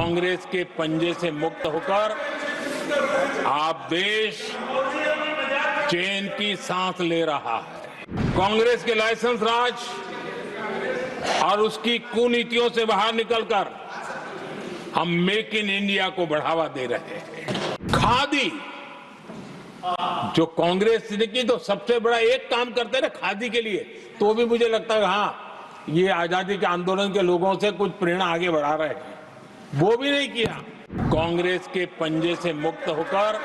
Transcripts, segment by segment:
कांग्रेस के पंजे से मुक्त होकर आप देश चैन की सांस ले रहा है। कांग्रेस के लाइसेंस राज और उसकी कुनीतियों से बाहर निकलकर हम मेक इन इंडिया को बढ़ावा दे रहे हैं। खादी, जो कांग्रेस ने की तो सबसे बड़ा एक काम करते ना खादी के लिए, तो भी मुझे लगता है हाँ ये आजादी के आंदोलन के लोगों से कुछ प्रेरणा आगे बढ़ा रहे हैं, वो भी नहीं किया। कांग्रेस के पंजे से मुक्त होकर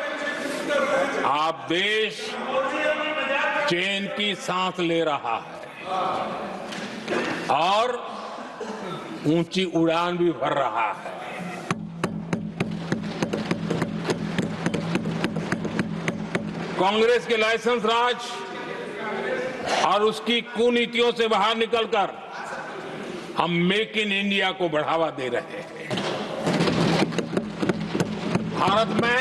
आप देश चैन की सांस ले रहा है और ऊंची उड़ान भी भर रहा है। कांग्रेस के लाइसेंस राज और उसकी कुनीतियों से बाहर निकलकर हम मेक इन इंडिया को बढ़ावा दे रहे हैं। भारत में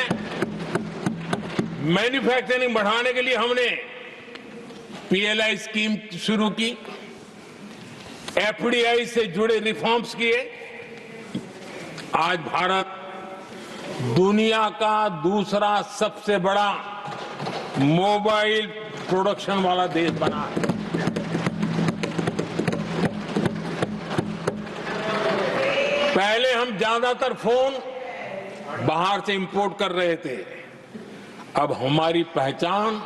मैन्युफैक्चरिंग बढ़ाने के लिए हमने पीएलआई स्कीम शुरू की, एफडीआई से जुड़े रिफॉर्म्स किए। आज भारत दुनिया का दूसरा सबसे बड़ा मोबाइल प्रोडक्शन वाला देश बना है। पहले हम ज्यादातर फोन बाहर से इंपोर्ट कर रहे थे, अब हमारी पहचान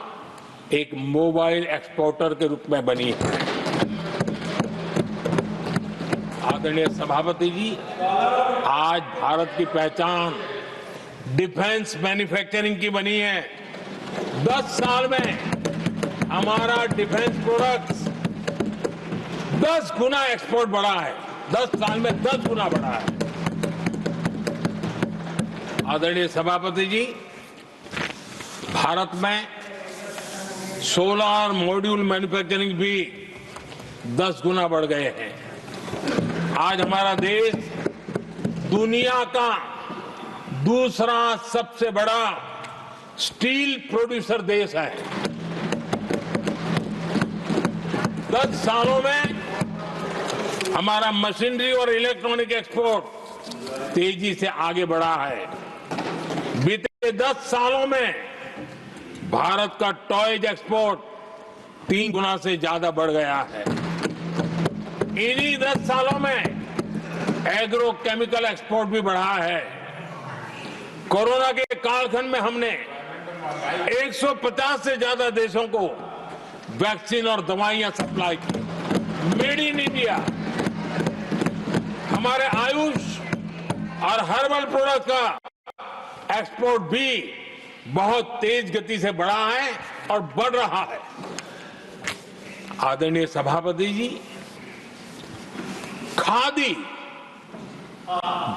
एक मोबाइल एक्सपोर्टर के रूप में बनी है। आदरणीय सभापति जी, आज भारत की पहचान डिफेंस मैन्युफैक्चरिंग की बनी है। 10 साल में हमारा डिफेंस प्रोडक्ट्स 10 गुना एक्सपोर्ट बढ़ा है। 10 साल में 10 गुना बढ़ा है। आदरणीय सभापति जी, भारत में सोलर मॉड्यूल मैन्युफैक्चरिंग भी 10 गुना बढ़ गए हैं। आज हमारा देश दुनिया का दूसरा सबसे बड़ा स्टील प्रोड्यूसर देश है। 10 सालों में हमारा मशीनरी और इलेक्ट्रॉनिक एक्सपोर्ट तेजी से आगे बढ़ा है। बीते 10 सालों में भारत का टॉयज एक्सपोर्ट 3 गुना से ज्यादा बढ़ गया है। इन्हीं 10 सालों में एग्रो केमिकल एक्सपोर्ट भी बढ़ा है। कोरोना के कालखंड में हमने 150 से ज्यादा देशों को वैक्सीन और दवाइयां सप्लाई की। मेड इन इंडिया, हमारे आयुष और हर्बल प्रोडक्ट का एक्सपोर्ट भी बहुत तेज गति से बढ़ा है और बढ़ रहा है। आदरणीय सभापति जी, खादी,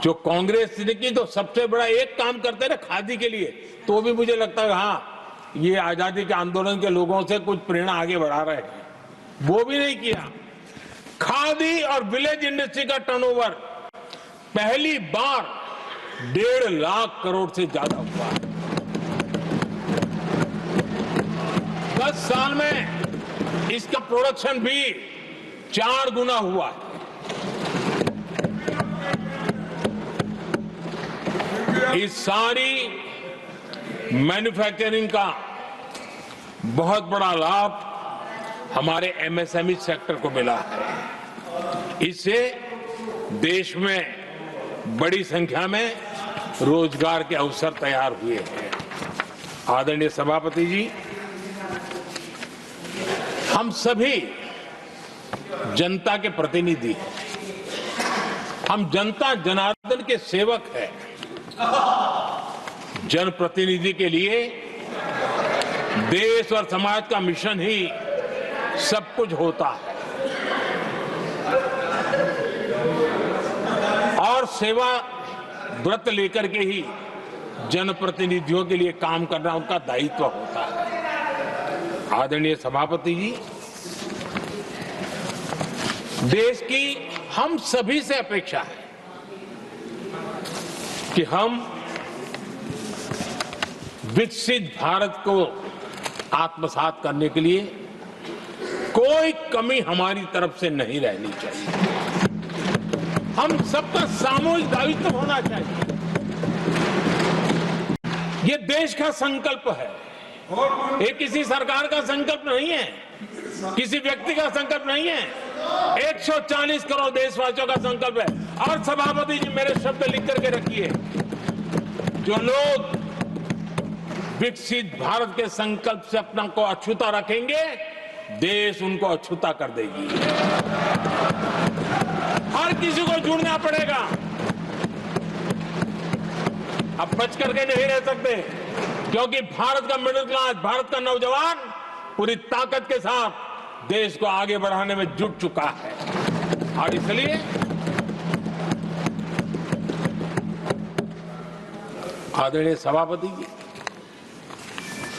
जो कांग्रेस ने की तो सबसे बड़ा एक काम करते ना खादी के लिए, तो भी मुझे लगता है हाँ ये आजादी के आंदोलन के लोगों से कुछ प्रेरणा आगे बढ़ा रहे हैं, वो भी नहीं किया। खादी और विलेज इंडस्ट्री का टर्नओवर पहली बार 1.5 लाख करोड़ से ज्यादा हुआ। 10 साल में इसका प्रोडक्शन भी 4 गुना हुआ। इस सारी मैन्युफैक्चरिंग का बहुत बड़ा लाभ हमारे एमएसएमई सेक्टर को मिला है। इससे देश में बड़ी संख्या में रोजगार के अवसर तैयार हुए हैं। आदरणीय सभापति जी, हम सभी जनता के प्रतिनिधि हैं। हम जनता जनार्दन के सेवक हैं। जनप्रतिनिधि के लिए देश और समाज का मिशन ही सब कुछ होता है और सेवा व्रत लेकर के ही जनप्रतिनिधियों के लिए काम करना उनका दायित्व होता है। आदरणीय सभापति जी, देश की हम सभी से अपेक्षा है कि हम विकसित भारत को आत्मसात करने के लिए कोई कमी हमारी तरफ से नहीं रहनी चाहिए। हम सबका सामूहिक दायित्व होना चाहिए। ये देश का संकल्प है, ये किसी सरकार का संकल्प नहीं है, किसी व्यक्ति का संकल्प नहीं है, 140 करोड़ देशवासियों का संकल्प है। और सभापति जी मेरे शब्द लिख करके रखिए, जो लोग विकसित भारत के संकल्प से अपना को अछूता रखेंगे, देश उनको अछूता कर देगी। हर किसी को जुड़ना पड़ेगा, अब बच करके नहीं रह सकते, क्योंकि भारत का मिडिल क्लास, भारत का नौजवान पूरी ताकत के साथ देश को आगे बढ़ाने में जुट चुका है। और इसलिए आदरणीय सभापति जी,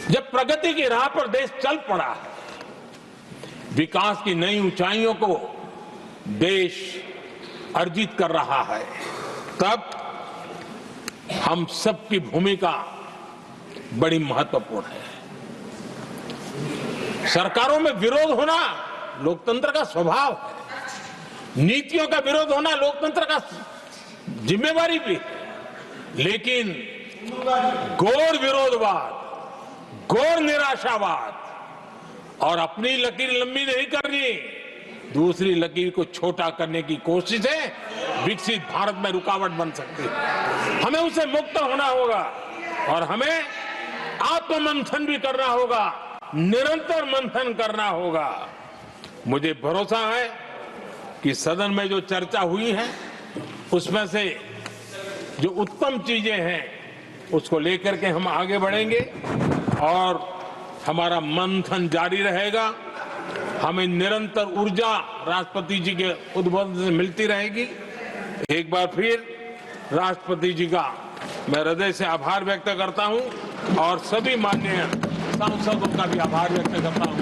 जब प्रगति की राह पर देश चल पड़ा है, विकास की नई ऊंचाइयों को देश अर्जित कर रहा है, तब हम सबकी भूमिका बड़ी महत्वपूर्ण है। सरकारों में विरोध होना लोकतंत्र का स्वभाव है, नीतियों का विरोध होना लोकतंत्र का जिम्मेवारी भी है, लेकिन घोर विरोधवाद, घोर निराशावाद और अपनी लकीर लंबी नहीं करनी, दूसरी लकीर को छोटा करने की कोशिशें विकसित भारत में रुकावट बन सकती है। हमें उसे मुक्त होना होगा और हमें आत्ममंथन भी करना होगा, निरंतर मंथन करना होगा। मुझे भरोसा है कि सदन में जो चर्चा हुई है उसमें से जो उत्तम चीजें हैं उसको लेकर के हम आगे बढ़ेंगे और हमारा मंथन जारी रहेगा। हमें निरंतर ऊर्जा राष्ट्रपति जी के उद्बोधन से मिलती रहेगी। एक बार फिर राष्ट्रपति जी का मैं हृदय से आभार व्यक्त करता हूं और सभी माननीय सांसदों का भी आभार व्यक्त करता हूं।